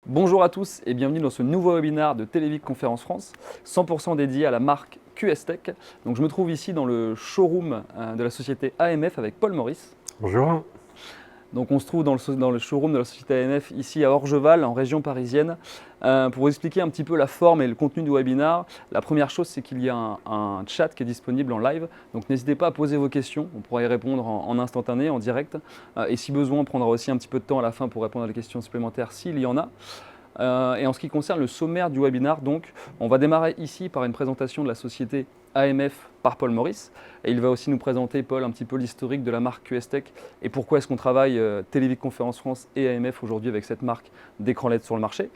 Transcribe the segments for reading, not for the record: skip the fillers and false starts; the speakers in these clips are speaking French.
Bonjour à tous et bienvenue dans ce nouveau webinaire de Télévic Conférence France, 100% dédié à la marque QS Tech. Donc je me trouve ici dans le showroom de la société AMF avec Paul Maurice. Bonjour. Donc on se trouve dans le showroom de la société AMF ici à Orgeval, en région parisienne. Pour vous expliquer un petit peu la forme et le contenu du webinaire, la première chose c'est qu'il y a un chat qui est disponible en live. Donc n'hésitez pas à poser vos questions, on pourra y répondre en instantané, en direct. Et si besoin, on prendra aussi un petit peu de temps à la fin pour répondre à des questions supplémentaires s'il y en a. Et en ce qui concerne le sommaire du webinaire, donc, on va démarrer ici par une présentation de la société AMF par Paul Maurice. Et il va aussi nous présenter, Paul, un petit peu l'historique de la marque QS Tech et pourquoi est-ce qu'on travaille Télévic Conférence France et AMF aujourd'hui avec cette marque d'écran LED sur le marché.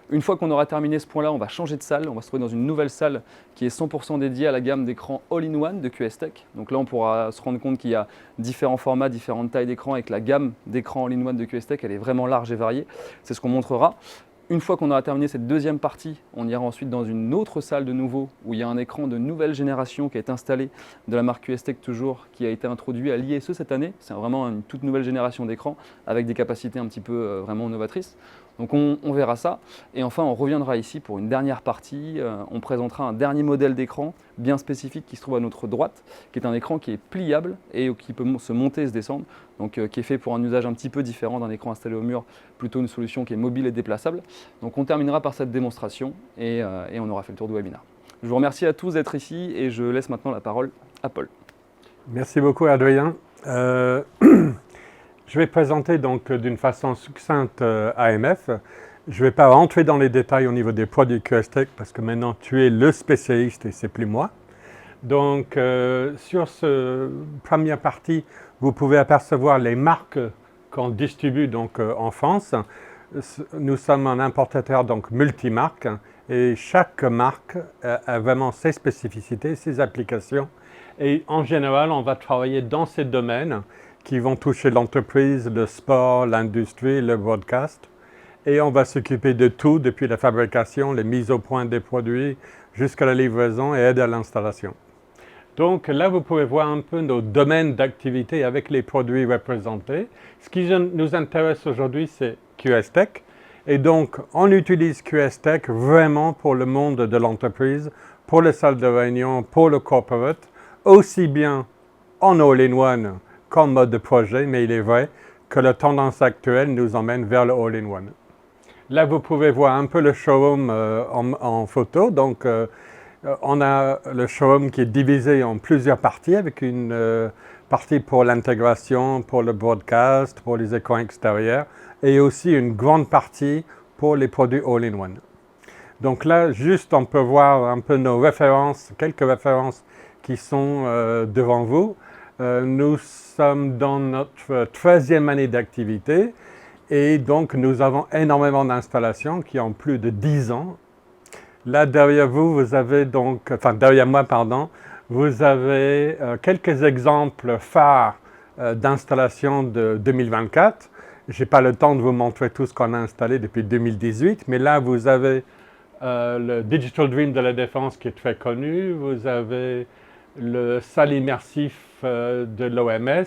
Une fois qu'on aura terminé ce point-là, on va changer de salle. On va se trouver dans une nouvelle salle qui est 100% dédiée à la gamme d'écran All-in-One de QS Tech. Donc là, on pourra se rendre compte qu'il y a différents formats, différentes tailles d'écran et que la gamme d'écran All-in-One de QS Tech, elle est vraiment large et variée. C'est ce qu'on montrera. Une fois qu'on aura terminé cette deuxième partie, on ira ensuite dans une autre salle de nouveau où il y a un écran de nouvelle génération qui est installé de la marque QS Tech toujours, qui a été introduit à l'ISE cette année. C'est vraiment une toute nouvelle génération d'écran avec des capacités un petit peu vraiment novatrices. Donc on verra ça. Et enfin, on reviendra ici pour une dernière partie. On présentera un dernier modèle d'écran bien spécifique qui se trouve à notre droite, qui est un écran qui est pliable et qui peut se monter et se descendre. Donc qui est fait pour un usage un petit peu différent d'un écran installé au mur, plutôt une solution qui est mobile et déplaçable. Donc on terminera par cette démonstration et on aura fait le tour du webinaire. Je vous remercie à tous d'être ici et je laisse maintenant la parole à Paul. Merci beaucoup, Adrien. Je vais présenter donc d'une façon succincte AMF. Je ne vais pas rentrer dans les détails au niveau des produits QS Tech parce que maintenant tu es le spécialiste et c'est plus moi. Donc sur cette première partie, vous pouvez apercevoir les marques qu'on distribue donc en France. Nous sommes un importateur donc multimarque et chaque marque a vraiment ses spécificités, ses applications. Et en général, on va travailler dans ces domaines qui vont toucher l'entreprise, le sport, l'industrie, le broadcast. Et on va s'occuper de tout, depuis la fabrication, les mises au point des produits, jusqu'à la livraison et aide à l'installation. Donc là, vous pouvez voir un peu nos domaines d'activité avec les produits représentés. Ce qui nous intéresse aujourd'hui, c'est QS Tech. Et donc, on utilise QS Tech vraiment pour le monde de l'entreprise, pour les salles de réunion, pour le corporate, aussi bien en all-in-one qu'en mode de projet, mais il est vrai que la tendance actuelle nous emmène vers le all-in-one. Là, vous pouvez voir un peu le showroom en photo. Donc, on a le showroom qui est divisé en plusieurs parties, avec une partie pour l'intégration, pour le broadcast, pour les écrans extérieurs, et aussi une grande partie pour les produits all-in-one. Donc là, juste, on peut voir un peu nos références, quelques références qui sont devant vous. Nous sommes dans notre 13e année d'activité et donc nous avons énormément d'installations qui ont plus de 10 ans. Là, derrière vous, vous avez donc, derrière moi, pardon, vous avez quelques exemples phares d'installations de 2024. Je n'ai pas le temps de vous montrer tout ce qu'on a installé depuis 2018, mais là, vous avez le Digital Dream de la Défense qui est très connu. Vous avez le salle immersif de l'OMS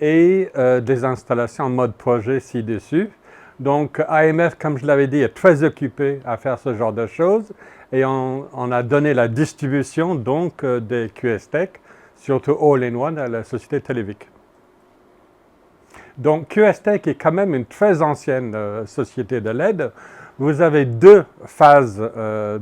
et des installations en mode projet ci-dessus. Donc, AMF, comme je l'avais dit, est très occupé à faire ce genre de choses et on a donné la distribution donc des QS Tech, surtout All-in-One, à la société Télévic. Donc, QS Tech est quand même une très ancienne société de LED. Vous avez deux phases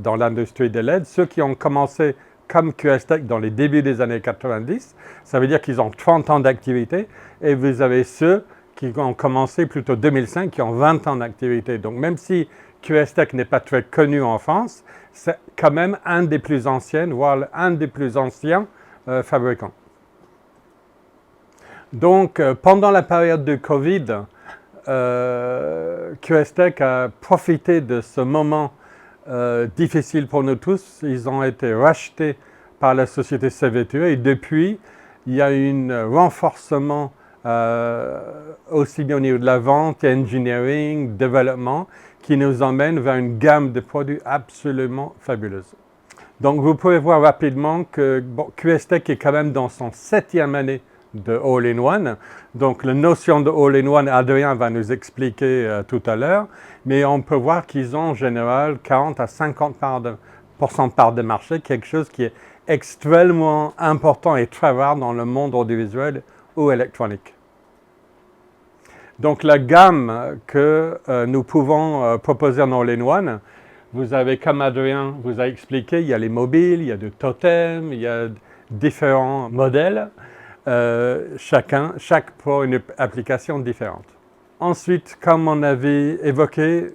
dans l'industrie de LED. Ceux qui ont commencé comme QS Tech dans les débuts des années 90, ça veut dire qu'ils ont 30 ans d'activité, et vous avez ceux qui ont commencé plutôt 2005, qui ont 20 ans d'activité. Donc même si QS Tech n'est pas très connu en France, c'est quand même un des plus anciens, voire un des plus anciens fabricants. Donc pendant la période de Covid, QS Tech a profité de ce moment difficile pour nous tous. Ils ont été rachetés par la société CVTE et depuis, il y a un renforcement aussi bien au niveau de la vente, engineering, développement, qui nous emmène vers une gamme de produits absolument fabuleuse. Donc, vous pouvez voir rapidement que QS Tech est quand même dans son 7e année de all-in-one. Donc la notion de all-in-one, Adrien va nous expliquer tout à l'heure, mais on peut voir qu'ils ont en général 40 à 50% de part de marché, quelque chose qui est extrêmement important et très rare dans le monde audiovisuel ou électronique. Donc la gamme que nous pouvons proposer en all-in-one, vous avez, comme Adrien vous a expliqué, il y a les mobiles, il y a des totems, il y a différents modèles, chaque pour une application différente. Ensuite, comme on avait évoqué,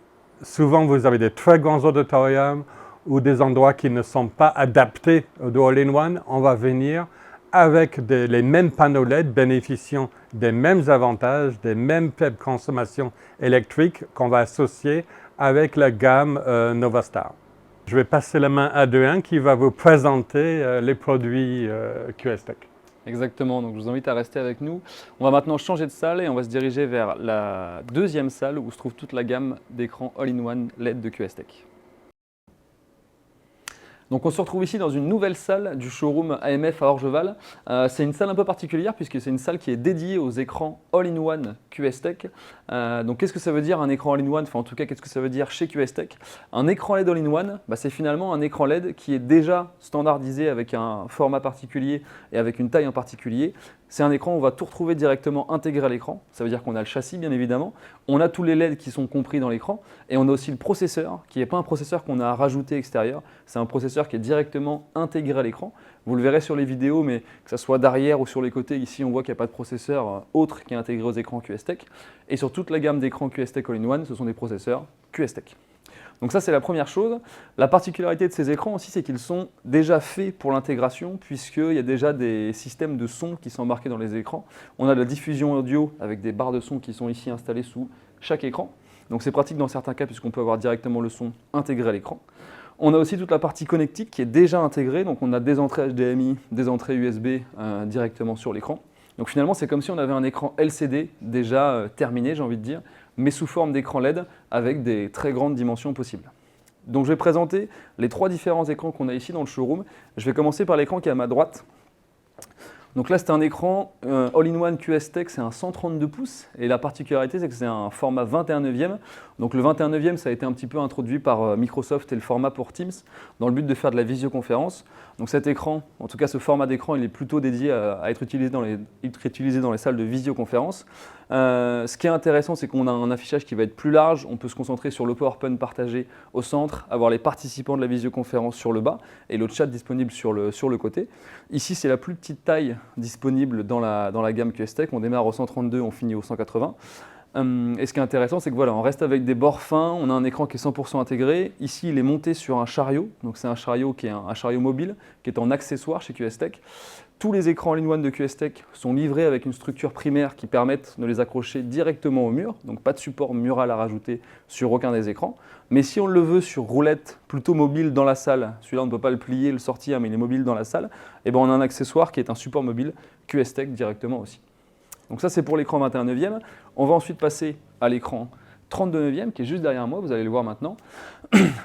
souvent vous avez des très grands auditoriums ou des endroits qui ne sont pas adaptés au all-in-one. On va venir avec les mêmes panneaux LED bénéficiant des mêmes avantages, des mêmes faibles consommations électriques qu'on va associer avec la gamme Novastar. Je vais passer la main à Adrien qui va vous présenter les produits QS-TEC. Exactement, donc je vous invite à rester avec nous. On va maintenant changer de salle et on va se diriger vers la deuxième salle où se trouve toute la gamme d'écrans all-in-one LED de QS-TEC. Donc on se retrouve ici dans une nouvelle salle du showroom AMF à Orgeval. C'est une salle un peu particulière puisque c'est une salle qui est dédiée aux écrans all-in-one QS-TEC. Donc qu'est-ce que ça veut dire un écran all-in-one? Enfin en tout cas qu'est-ce que ça veut dire chez QS-TEC? Un écran LED all-in-one, c'est finalement un écran LED qui est déjà standardisé avec un format particulier et avec une taille en particulier. C'est un écran où on va tout retrouver directement intégré à l'écran. Ça veut dire qu'on a le châssis bien évidemment, on a tous les LED qui sont compris dans l'écran et on a aussi le processeur qui n'est pas un processeur qu'on a rajouté extérieur, c'est un processeur qui est directement intégré à l'écran. Vous le verrez sur les vidéos, mais que ce soit derrière ou sur les côtés, ici on voit qu'il n'y a pas de processeur autre qui est intégré aux écrans QS-TEC. Et sur toute la gamme d'écrans QS-TEC All-in-One, ce sont des processeurs QS-TEC. Donc ça c'est la première chose. La particularité de ces écrans aussi, c'est qu'ils sont déjà faits pour l'intégration puisqu'il y a déjà des systèmes de son qui sont embarqués dans les écrans. On a de la diffusion audio avec des barres de son qui sont ici installées sous chaque écran. Donc c'est pratique dans certains cas puisqu'on peut avoir directement le son intégré à l'écran. On a aussi toute la partie connectique qui est déjà intégrée, donc on a des entrées HDMI, des entrées USB directement sur l'écran. Donc finalement c'est comme si on avait un écran LCD déjà terminé, j'ai envie de dire, mais sous forme d'écran LED avec des très grandes dimensions possibles. Donc je vais présenter les trois différents écrans qu'on a ici dans le showroom. Je vais commencer par l'écran qui est à ma droite. Donc là c'est un écran all-in-one QS-TEC, c'est un 132 pouces et la particularité c'est que c'est un format 21/9. Donc le 21/9 ça a été un petit peu introduit par Microsoft et le format pour Teams dans le but de faire de la visioconférence. Donc cet écran, en tout cas ce format d'écran, il est plutôt dédié à être utilisé dans les salles de visioconférence. Ce qui est intéressant, c'est qu'on a un affichage qui va être plus large, on peut se concentrer sur le PowerPoint partagé au centre, avoir les participants de la visioconférence sur le bas et le chat disponible sur le côté. Ici, c'est la plus petite taille disponible dans la gamme QS-TEC, on démarre au 132, on finit au 180. Et ce qui est intéressant, c'est que voilà, on reste avec des bords fins, on a un écran qui est 100% intégré. Ici, il est monté sur un chariot, donc c'est un chariot qui est un chariot mobile, qui est en accessoire chez QS-TEC. Tous les écrans all-in-one de QS-TEC sont livrés avec une structure primaire qui permettent de les accrocher directement au mur, donc pas de support mural à rajouter sur aucun des écrans. Mais si on le veut sur roulette plutôt mobile dans la salle, celui-là on ne peut pas le plier, le sortir, mais il est mobile dans la salle, et ben on a un accessoire qui est un support mobile QS-TEC directement aussi. Donc ça c'est pour l'écran 21/9. On va ensuite passer à l'écran 32/9 qui est juste derrière moi, vous allez le voir maintenant.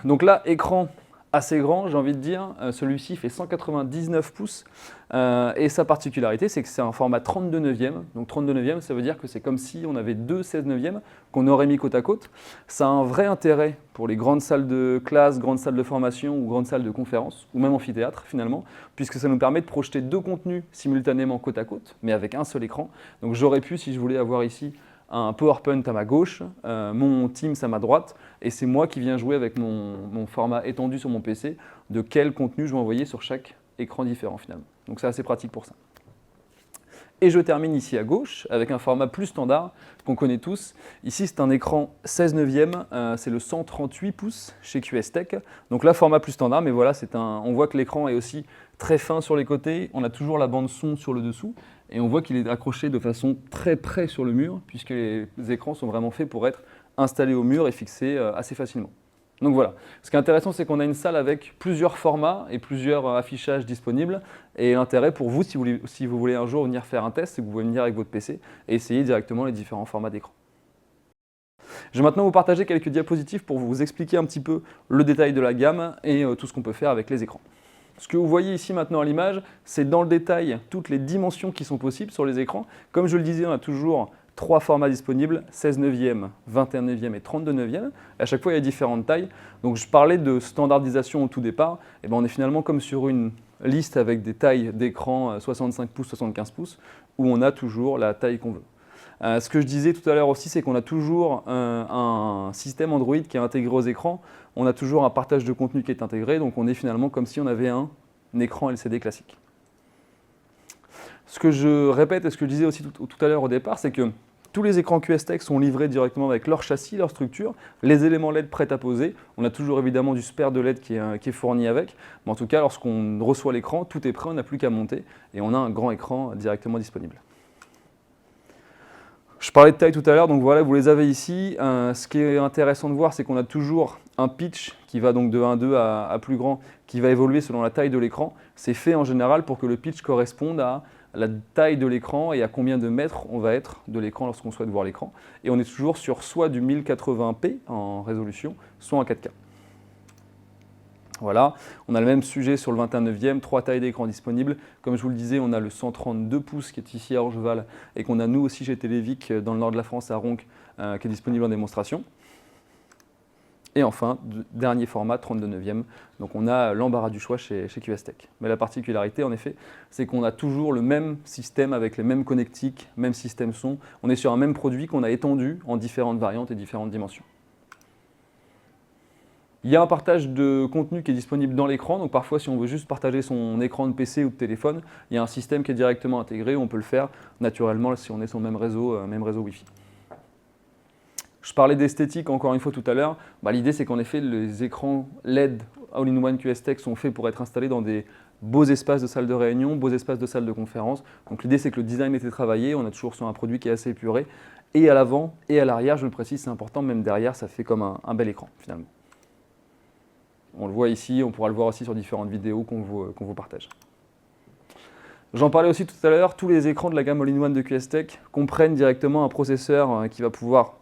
Donc là, écran assez grand, j'ai envie de dire, celui-ci fait 199 pouces et sa particularité c'est que c'est un format 32/9. Donc 32/9 ça veut dire que c'est comme si on avait deux 16/9 qu'on aurait mis côte à côte. Ça a un vrai intérêt pour les grandes salles de classe, grandes salles de formation ou grandes salles de conférence ou même amphithéâtre finalement, puisque ça nous permet de projeter deux contenus simultanément côte à côte mais avec un seul écran. Donc j'aurais pu, si je voulais avoir ici un PowerPoint à ma gauche, mon Teams à ma droite, et c'est moi qui viens jouer avec mon format étendu sur mon PC de quel contenu je vais envoyer sur chaque écran différent finalement. Donc c'est assez pratique pour ça. Et je termine ici à gauche avec un format plus standard qu'on connaît tous. Ici c'est un écran 16/9, c'est le 138 pouces chez QS-TEC. Donc là format plus standard, mais voilà, on voit que l'écran est aussi très fin sur les côtés, on a toujours la bande son sur le dessous. Et on voit qu'il est accroché de façon très près sur le mur, puisque les écrans sont vraiment faits pour être installés au mur et fixés assez facilement. Donc voilà, ce qui est intéressant, c'est qu'on a une salle avec plusieurs formats et plusieurs affichages disponibles. Et l'intérêt pour vous, si vous voulez un jour venir faire un test, c'est que vous pouvez venir avec votre PC et essayer directement les différents formats d'écran. Je vais maintenant vous partager quelques diapositives pour vous expliquer un petit peu le détail de la gamme et tout ce qu'on peut faire avec les écrans. Ce que vous voyez ici maintenant à l'image, c'est dans le détail toutes les dimensions qui sont possibles sur les écrans. Comme je le disais, on a toujours 3 formats disponibles, 16 neuvième, 21 neuvième et 32 neuvième. À chaque fois, il y a différentes tailles. Donc je parlais de standardisation au tout départ. Et ben, on est finalement comme sur une liste avec des tailles d'écran 65 pouces, 75 pouces, où on a toujours la taille qu'on veut. Ce que je disais tout à l'heure aussi, c'est qu'on a toujours un système Android qui est intégré aux écrans. On a toujours un partage de contenu qui est intégré, donc on est finalement comme si on avait un écran LCD classique. Ce que je répète et ce que je disais aussi tout à l'heure au départ, c'est que tous les écrans QSTech sont livrés directement avec leur châssis, leur structure, les éléments LED prêts à poser. On a toujours évidemment du spare de LED qui est fourni avec, mais en tout cas, lorsqu'on reçoit l'écran, tout est prêt, on n'a plus qu'à monter et on a un grand écran directement disponible. Je parlais de taille tout à l'heure, donc voilà, vous les avez ici. Ce qui est intéressant de voir, c'est qu'on a toujours un pitch qui va donc de 1,2 à plus grand, qui va évoluer selon la taille de l'écran. C'est fait en général pour que le pitch corresponde à la taille de l'écran et à combien de mètres on va être de l'écran lorsqu'on souhaite voir l'écran. Et on est toujours sur soit du 1080p en résolution, soit en 4K. Voilà, on a le même sujet sur le 21 neuvième, 3 tailles d'écran disponibles. Comme je vous le disais, on a le 132 pouces qui est ici à Orgeval et qu'on a nous aussi chez Télévic dans le nord de la France à Ronc qui est disponible en démonstration. Et enfin, dernier format, 32 neuvième, donc on a l'embarras du choix chez QSTech. Mais la particularité en effet, c'est qu'on a toujours le même système avec les mêmes connectiques, même système son. On est sur un même produit qu'on a étendu en différentes variantes et différentes dimensions. Il y a un partage de contenu qui est disponible dans l'écran, donc parfois si on veut juste partager son écran de PC ou de téléphone, il y a un système qui est directement intégré, on peut le faire naturellement si on est sur le même réseau Wi-Fi. Je parlais d'esthétique encore une fois tout à l'heure, l'idée c'est qu'en effet les écrans LED All-in-One QSTech sont faits pour être installés dans des beaux espaces de salle de réunion, beaux espaces de salle de conférence. Donc l'idée c'est que le design était travaillé, on a toujours sur un produit qui est assez épuré, et à l'avant et à l'arrière, je le précise, c'est important, même derrière ça fait comme un bel écran finalement. On le voit ici, on pourra le voir aussi sur différentes vidéos qu'on vous partage. J'en parlais aussi tout à l'heure, tous les écrans de la gamme All-in-One de QSTech comprennent directement un processeur qui va pouvoir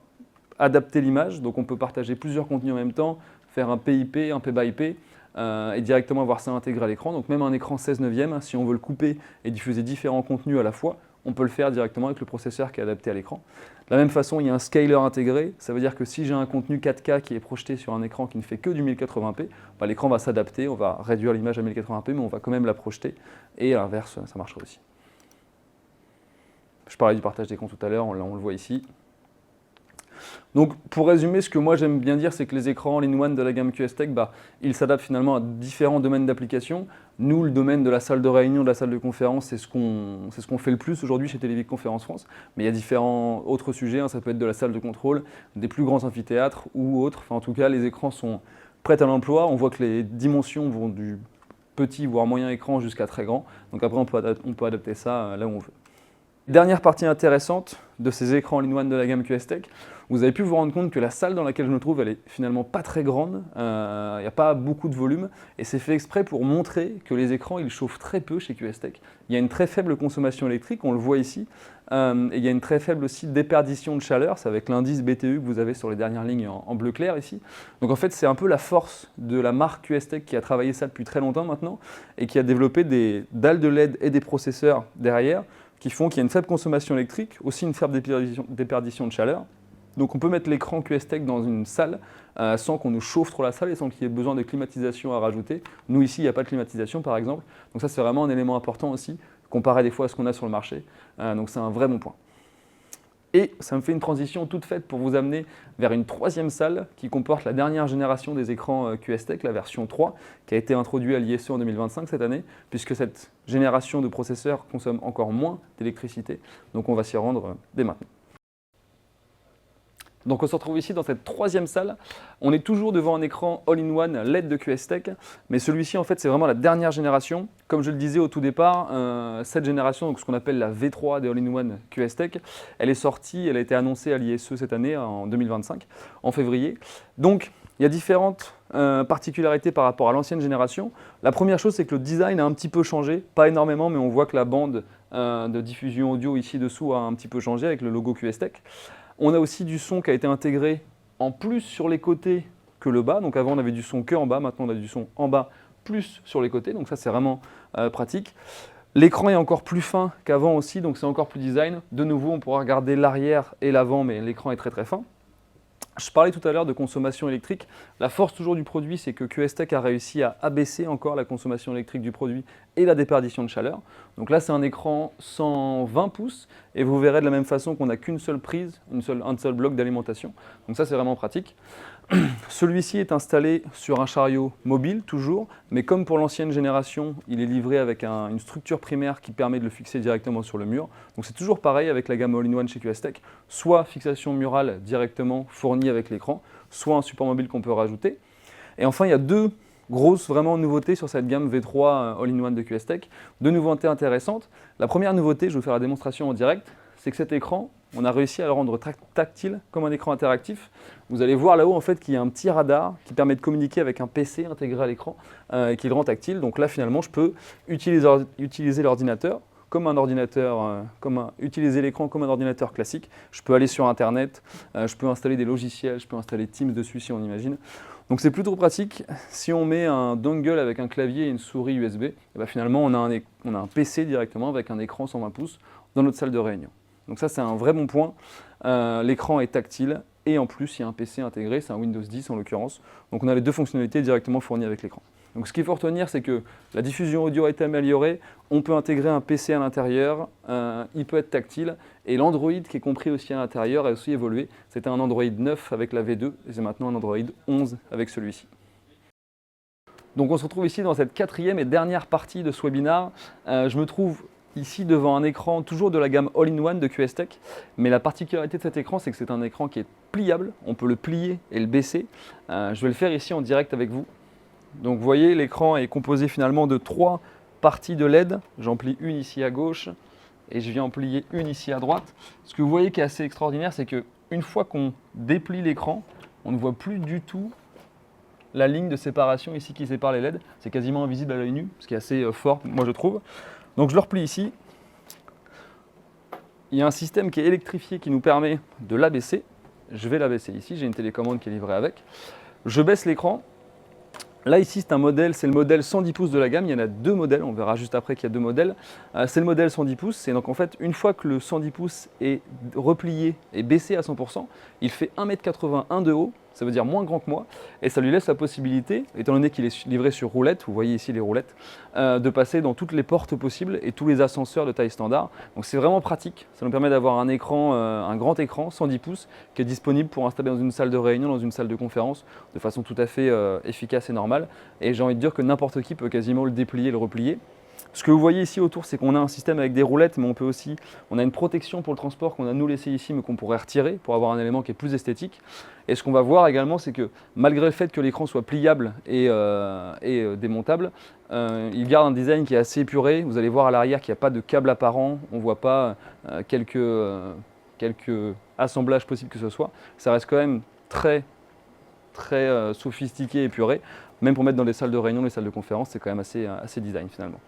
adapter l'image, donc on peut partager plusieurs contenus en même temps, faire un PIP, un P-by-P, et directement avoir ça intégré à l'écran. Donc même un écran 16 neuvième, si on veut le couper et diffuser différents contenus à la fois, on peut le faire directement avec le processeur qui est adapté à l'écran. De la même façon, il y a un scaler intégré, ça veut dire que si j'ai un contenu 4K qui est projeté sur un écran qui ne fait que du 1080p, l'écran va s'adapter, on va réduire l'image à 1080p, mais on va quand même la projeter, et à l'inverse, ça marchera aussi. Je parlais du partage d'écran tout à l'heure, on le voit ici. Donc pour résumer, ce que moi j'aime bien dire, c'est que les écrans all-in-one de la gamme QSTech, ils s'adaptent finalement à différents domaines d'application. Nous, le domaine de la salle de réunion, de la salle de conférence, c'est ce qu'on fait le plus aujourd'hui chez Télévic Conférence France. Mais il y a différents autres sujets, ça peut être de la salle de contrôle, des plus grands amphithéâtres ou autres. Enfin, en tout cas, les écrans sont prêts à l'emploi. On voit que les dimensions vont du petit voire moyen écran jusqu'à très grand. Donc après, on peut adapter ça là où on veut. Dernière partie intéressante de ces écrans all-in-one de la gamme QSTech, vous avez pu vous rendre compte que la salle dans laquelle je me trouve, elle est finalement pas très grande, il n'y a pas beaucoup de volume, et c'est fait exprès pour montrer que les écrans ils chauffent très peu chez QSTech. Il y a une très faible consommation électrique, on le voit ici, et il y a une très faible aussi déperdition de chaleur, c'est avec l'indice BTU que vous avez sur les dernières lignes en bleu clair ici. Donc en fait c'est un peu la force de la marque QSTech qui a travaillé ça depuis très longtemps maintenant, et qui a développé des dalles de LED et des processeurs derrière, qui font qu'il y a une faible consommation électrique, aussi une faible déperdition de chaleur. Donc on peut mettre l'écran QSTech dans une salle sans qu'on nous chauffe trop la salle et sans qu'il y ait besoin de climatisation à rajouter. Nous ici, il n'y a pas de climatisation par exemple. Donc ça c'est vraiment un élément important aussi, comparé des fois à ce qu'on a sur le marché. Donc c'est un vrai bon point. Et ça me fait une transition toute faite pour vous amener vers une troisième salle qui comporte la dernière génération des écrans QSTech, la version 3, qui a été introduite à l'ISE en 2025 cette année, puisque cette génération de processeurs consomme encore moins d'électricité. Donc on va s'y rendre dès maintenant. Donc on se retrouve ici dans cette troisième salle. On est toujours devant un écran all-in-one LED de QSTech, mais celui-ci en fait c'est vraiment la dernière génération. Comme je le disais au tout départ, cette génération, donc ce qu'on appelle la V3 des all-in-one QSTech, elle est sortie, elle a été annoncée à l'ISE cette année en 2025, en février. Donc il y a différentes particularités par rapport à l'ancienne génération. La première chose, c'est que le design a un petit peu changé, pas énormément, mais on voit que la bande de diffusion audio ici dessous a un petit peu changé avec le logo QSTech. On a aussi du son qui a été intégré en plus sur les côtés que le bas. Donc avant on avait du son que en bas, maintenant on a du son en bas plus sur les côtés, donc ça c'est vraiment pratique. L'écran est encore plus fin qu'avant aussi, donc c'est encore plus design. De nouveau, on pourra regarder l'arrière et l'avant, mais l'écran est très très fin. Je parlais tout à l'heure de consommation électrique. La force toujours du produit, c'est que QS-Tech a réussi à abaisser encore la consommation électrique du produit et la déperdition de chaleur. Donc là, c'est un écran 120 pouces et vous verrez de la même façon qu'on n'a qu'une seule prise, un seul bloc d'alimentation. Donc ça, c'est vraiment pratique. Celui-ci est installé sur un chariot mobile, toujours, mais comme pour l'ancienne génération, il est livré avec une structure primaire qui permet de le fixer directement sur le mur. Donc c'est toujours pareil avec la gamme All-in-One chez QS-Tech, soit fixation murale directement fournie avec l'écran, soit un support mobile qu'on peut rajouter. Et enfin, il y a deux grosses vraiment nouveautés sur cette gamme V3 All-in-One de QS-Tech, deux nouveautés intéressantes. La première nouveauté, je vais vous faire la démonstration en direct, c'est que cet écran, on a réussi à le rendre tactile comme un écran interactif. Vous allez voir là-haut en fait qu'il y a un petit radar qui permet de communiquer avec un PC intégré à l'écran et qui le rend tactile. Donc là finalement je peux utiliser l'ordinateur comme un ordinateur, utiliser l'écran comme un ordinateur classique. Je peux aller sur internet, je peux installer des logiciels, je peux installer Teams dessus si on imagine. Donc c'est plutôt pratique. Si on met un dongle avec un clavier et une souris USB, et bien finalement on a un PC directement avec un écran 120 pouces dans notre salle de réunion. Donc ça c'est un vrai bon point, l'écran est tactile et en plus il y a un PC intégré, c'est un Windows 10 en l'occurrence, donc on a les deux fonctionnalités directement fournies avec l'écran. Donc ce qu'il faut retenir c'est que la diffusion audio a été améliorée, on peut intégrer un PC à l'intérieur, il peut être tactile et l'Android qui est compris aussi à l'intérieur a aussi évolué, c'était un Android 9 avec la V2 et c'est maintenant un Android 11 avec celui-ci. Donc on se retrouve ici dans cette quatrième et dernière partie de ce webinaire, je me trouve ici devant un écran toujours de la gamme All-in-One de QS-Tech, mais la particularité de cet écran c'est que c'est un écran qui est pliable, on peut le plier et le baisser. Je vais le faire ici en direct avec vous. Donc vous voyez l'écran est composé finalement de 3 parties de LED, j'en plie une ici à gauche et je viens en plier une ici à droite. Ce que vous voyez qui est assez extraordinaire c'est qu'une fois qu'on déplie l'écran, on ne voit plus du tout la ligne de séparation ici qui sépare les LED, c'est quasiment invisible à l'œil nu, ce qui est assez fort moi je trouve. Donc je le replie ici. Il y a un système qui est électrifié qui nous permet de l'abaisser. Je vais l'abaisser ici, j'ai une télécommande qui est livrée avec. Je baisse l'écran. Là ici c'est le modèle 110 pouces de la gamme, il y en a deux modèles, on verra juste après qu'il y a deux modèles. C'est le modèle 110 pouces, et donc en fait une fois que le 110 pouces est replié et baissé à 100%, il fait 1,81 m de haut, ça veut dire moins grand que moi, et ça lui laisse la possibilité, étant donné qu'il est livré sur roulette, vous voyez ici les roulettes, de passer dans toutes les portes possibles et tous les ascenseurs de taille standard. Donc c'est vraiment pratique, ça nous permet d'avoir un écran, un grand écran 110 pouces qui est disponible pour installer dans une salle de réunion, dans une salle de conférence, de façon tout à fait efficace et normale. Et j'ai envie de dire que n'importe qui peut quasiment le déplier et le replier. Ce que vous voyez ici autour, c'est qu'on a un système avec des roulettes, mais on a une protection pour le transport qu'on a nous laissé ici, mais qu'on pourrait retirer pour avoir un élément qui est plus esthétique. Et ce qu'on va voir également, c'est que malgré le fait que l'écran soit pliable et démontable, il garde un design qui est assez épuré. Vous allez voir à l'arrière qu'il n'y a pas de câble apparent, on ne voit pas quelques assemblages possibles que ce soit. Ça reste quand même très sophistiqué et épuré. Même pour mettre dans les salles de réunion, les salles de conférence, c'est quand même assez design finalement.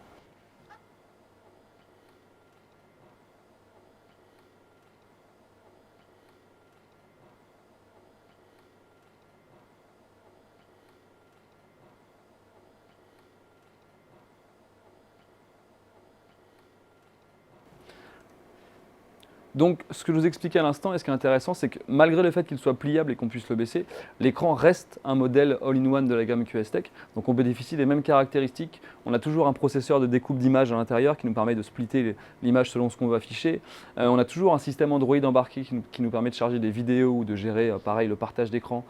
Donc, ce que je vous expliquais à l'instant, et ce qui est intéressant, c'est que malgré le fait qu'il soit pliable et qu'on puisse le baisser, l'écran reste un modèle all-in-one de la gamme QS-Tech. Donc, on bénéficie des mêmes caractéristiques. On a toujours un processeur de découpe d'images à l'intérieur qui nous permet de splitter l'image selon ce qu'on veut afficher. On a toujours un système Android embarqué qui nous permet de charger des vidéos ou de gérer, pareil, le partage d'écran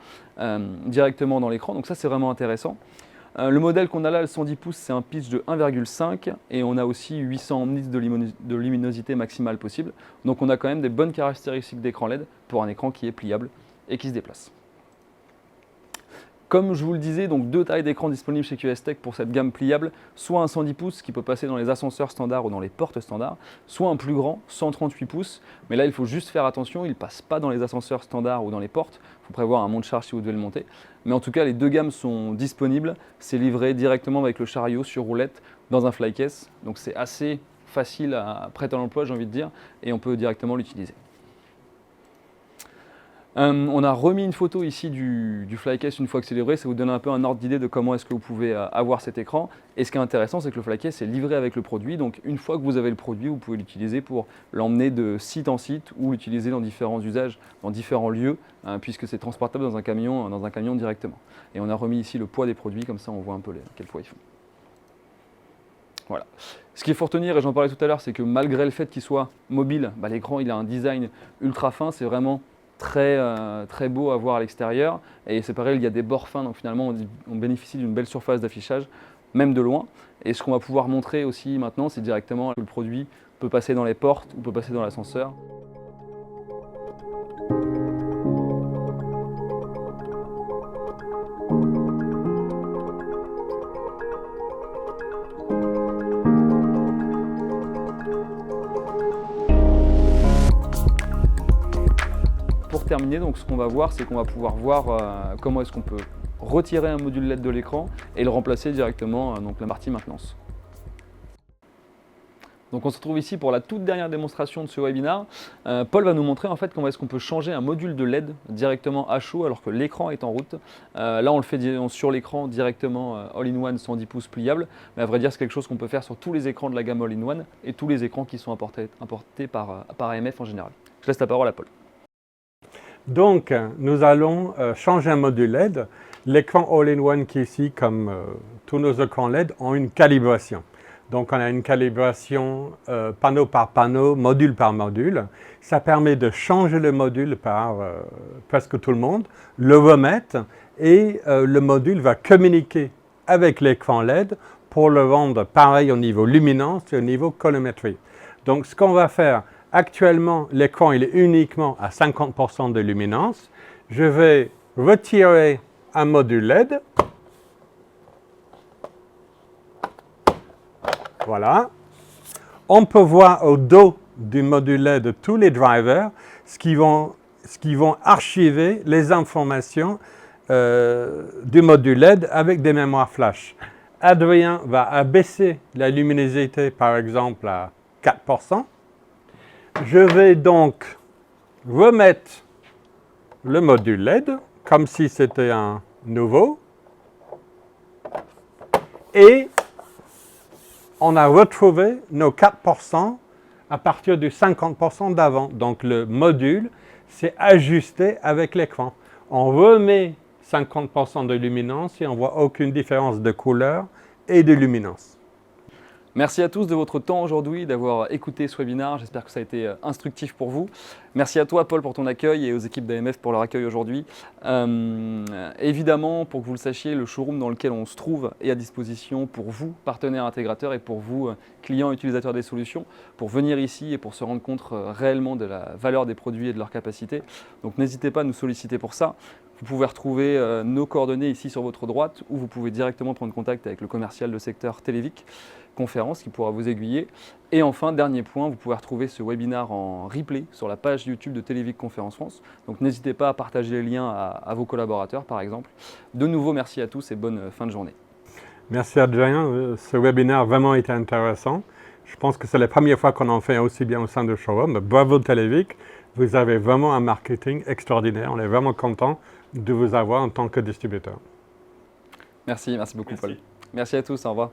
directement dans l'écran. Donc, ça, c'est vraiment intéressant. Le modèle qu'on a là, le 110 pouces, c'est un pitch de 1,5 et on a aussi 800 nits de luminosité maximale possible. Donc on a quand même des bonnes caractéristiques d'écran LED pour un écran qui est pliable et qui se déplace. Comme je vous le disais, donc deux tailles d'écran disponibles chez QS-Tech pour cette gamme pliable, soit un 110 pouces qui peut passer dans les ascenseurs standards ou dans les portes standards, soit un plus grand, 138 pouces, mais là il faut juste faire attention, il ne passe pas dans les ascenseurs standards ou dans les portes, il faut prévoir un monte-charge si vous devez le monter, mais en tout cas les deux gammes sont disponibles, c'est livré directement avec le chariot sur roulette dans un flycase, donc c'est assez facile à prêter à l'emploi j'ai envie de dire, et on peut directement l'utiliser. On a remis une photo ici du Flycase une fois que c'est livré, ça vous donne un peu un ordre d'idée de comment est-ce que vous pouvez avoir cet écran. Et ce qui est intéressant, c'est que le Flycase est livré avec le produit, donc une fois que vous avez le produit, vous pouvez l'utiliser pour l'emmener de site en site ou l'utiliser dans différents usages, dans différents lieux, puisque c'est transportable dans un camion directement. Et on a remis ici le poids des produits, comme ça on voit un peu quel poids ils font. Voilà. Ce qu'il faut retenir, et j'en parlais tout à l'heure, c'est que malgré le fait qu'il soit mobile, l'écran il a un design ultra fin, c'est vraiment très beau à voir à l'extérieur. Et c'est pareil, il y a des bords fins, donc finalement on bénéficie d'une belle surface d'affichage, même de loin. Et ce qu'on va pouvoir montrer aussi maintenant, c'est directement que le produit peut passer dans les portes ou peut passer dans l'ascenseur. Pour terminer, donc, ce qu'on va voir, c'est qu'on va pouvoir voir comment est-ce qu'on peut retirer un module LED de l'écran et le remplacer directement donc la partie maintenance. Donc on se retrouve ici pour la toute dernière démonstration de ce webinaire. Paul va nous montrer en fait comment est-ce qu'on peut changer un module de LED directement à chaud alors que l'écran est en route. Là on le fait sur l'écran directement all-in-one 110 pouces pliable, mais à vrai dire c'est quelque chose qu'on peut faire sur tous les écrans de la gamme all-in-one et tous les écrans qui sont importés par AMF en général. Je laisse la parole à Paul. Donc, nous allons changer un module LED. L'écran all-in-one qui est ici, comme tous nos écrans LED, ont une calibration. Donc, on a une calibration panneau par panneau, module par module. Ça permet de changer le module par presque tout le monde, le remettre et le module va communiquer avec l'écran LED pour le rendre pareil au niveau luminance et au niveau colorimétrie. Donc, ce qu'on va faire, actuellement, l'écran il est uniquement à 50% de luminance. Je vais retirer un module LED. Voilà. On peut voir au dos du module LED tous les drivers, ce qui vont archiver les informations du module LED avec des mémoires flash. Adrien va abaisser la luminosité, par exemple, à 4%. Je vais donc remettre le module LED comme si c'était un nouveau. Et on a retrouvé nos 4% à partir du 50% d'avant. Donc le module s'est ajusté avec l'écran. On remet 50% de luminance et on ne voit aucune différence de couleur et de luminance. Merci à tous de votre temps aujourd'hui, d'avoir écouté ce webinaire. J'espère que ça a été instructif pour vous. Merci à toi, Paul, pour ton accueil et aux équipes d'AMF pour leur accueil aujourd'hui. Évidemment, pour que vous le sachiez, le showroom dans lequel on se trouve est à disposition pour vous, partenaires intégrateurs, et pour vous, clients utilisateurs des solutions, pour venir ici et pour se rendre compte réellement de la valeur des produits et de leur capacité. Donc n'hésitez pas à nous solliciter pour ça. Vous pouvez retrouver nos coordonnées ici sur votre droite ou vous pouvez directement prendre contact avec le commercial de secteur Télévic Conférence qui pourra vous aiguiller. Et enfin, dernier point, vous pouvez retrouver ce webinaire en replay sur la page YouTube de Télévic Conférence France. Donc n'hésitez pas à partager les liens à vos collaborateurs par exemple. De nouveau, merci à tous et bonne fin de journée. Merci Adrien, ce webinaire a vraiment été intéressant. Je pense que c'est la première fois qu'on en fait aussi bien au sein de showroom. Bravo Télévic, vous avez vraiment un marketing extraordinaire. On est vraiment content de vous avoir en tant que distributeur. Merci beaucoup Paul. Merci à tous, au revoir.